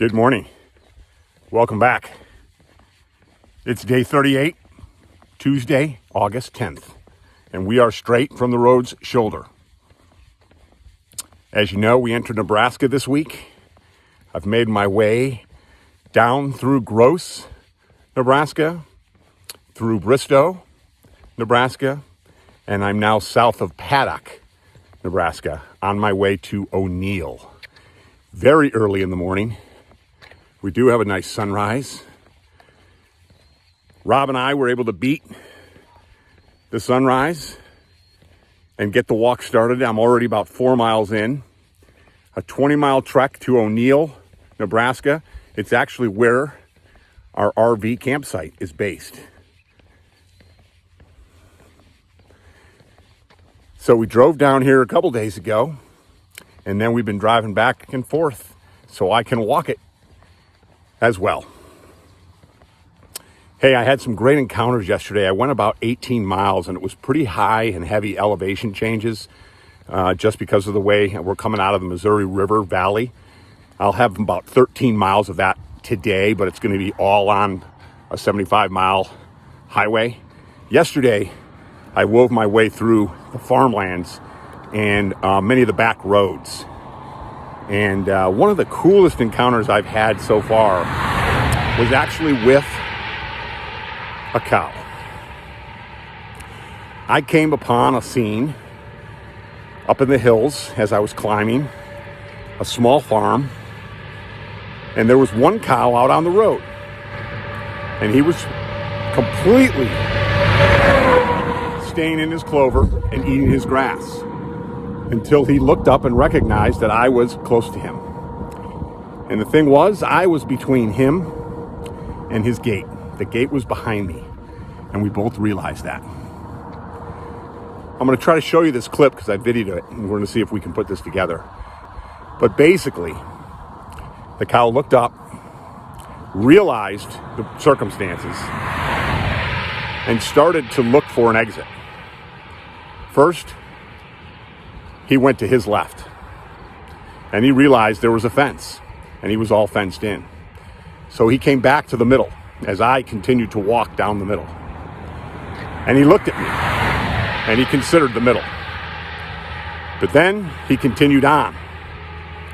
Good morning. Welcome back. It's day 38, Tuesday, August 10th, and we are straight from the road's shoulder. As you know, we entered Nebraska this week. I've made my way down through Gross, Nebraska, through Bristow, Nebraska, and I'm now south of Paddock, Nebraska, on my way to O'Neill. Very early in the morning. We do have a nice sunrise. Rob and I were able to beat the sunrise and get the walk started. I'm already about 4 miles in. A 20-mile trek to O'Neill, Nebraska. It's actually where our RV campsite is based. So we drove down here a couple days ago, and then we've been driving back and forth so I can walk it as well. Hey, I had some great encounters yesterday. I went about 18 miles, and it was pretty high and heavy elevation changes just because of the way we're coming out of the Missouri River Valley. I'll have about 13 miles of that today, but it's going to be all on a 75-mile highway. Yesterday, I wove my way through the farmlands and many of the back roads. And one of the coolest encounters I've had so far was actually with a cow. I came upon a scene up in the hills as I was climbing a small farm, and there was one cow out on the road, and he was completely staying in his clover and eating his grass until he looked up and recognized that I was close to him. And the thing was, I was between him and his gate. The gate was behind me, and we both realized that. I'm going to try to show you this clip because I videoed it, and we're going to see if we can put this together. But basically, the cow looked up, realized the circumstances, and started to look for an exit. First, he went to his left, and he realized there was a fence, and he was all fenced in. So he came back to the middle as I continued to walk down the middle. And he looked at me, and he considered the middle. But then he continued on,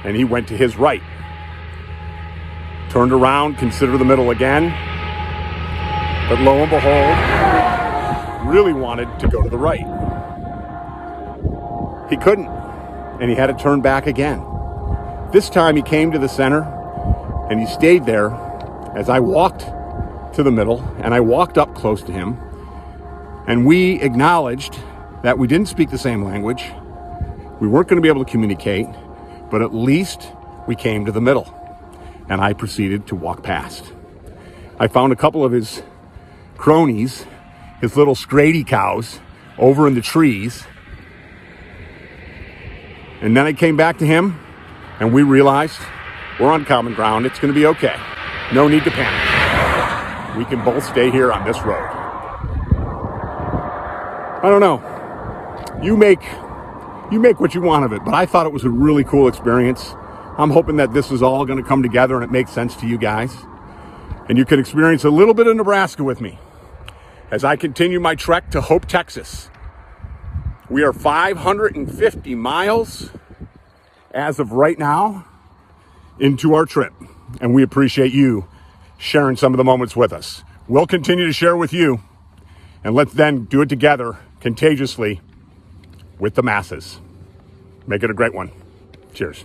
and he went to his right. Turned around, considered the middle again, but lo and behold, really wanted to go to the right. He couldn't, and he had to turn back again. This time he came to the center, and he stayed there as I walked to the middle, and I walked up close to him, and we acknowledged that we didn't speak the same language. We weren't going to be able to communicate, but at least we came to the middle, and I proceeded to walk past. I found a couple of his cronies, his little Scrady cows, over in the trees. And then I came back to him, and we realized we're on common ground. It's going to be okay. No need to panic. We can both stay here on this road. I don't know. You make what you want of it, but I thought it was a really cool experience. I'm hoping that this is all going to come together and it makes sense to you guys. And you can experience a little bit of Nebraska with me as I continue my trek to Hope, Texas. We are 550 miles as of right now into our trip, and we appreciate you sharing some of the moments with us. We'll continue to share with you, and let's then do it together contagiously with the masses. Make it a great one. Cheers.